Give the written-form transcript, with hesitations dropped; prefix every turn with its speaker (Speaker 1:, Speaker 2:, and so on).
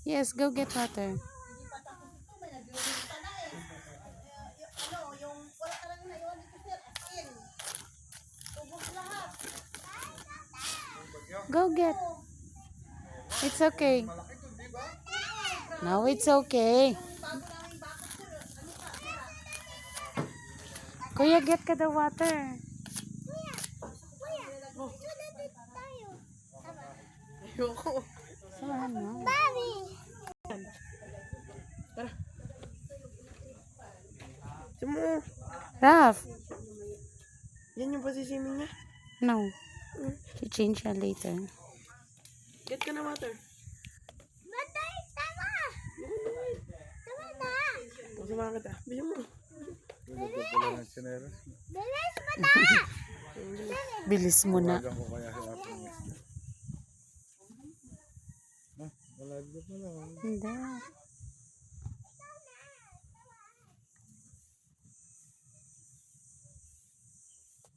Speaker 1: Yes, go get water. Go get. It's okay. No, it's okay. Kuya, get ka the water.
Speaker 2: Ayoko.
Speaker 1: Samahan mo.
Speaker 2: Tara. Sumo.
Speaker 1: Raf.
Speaker 2: Yan yung pasisimin niya.
Speaker 1: No. You change her later.
Speaker 2: Get ka na water. Masama kita. Bigyan mo.
Speaker 1: Bilis mo na. Hindi.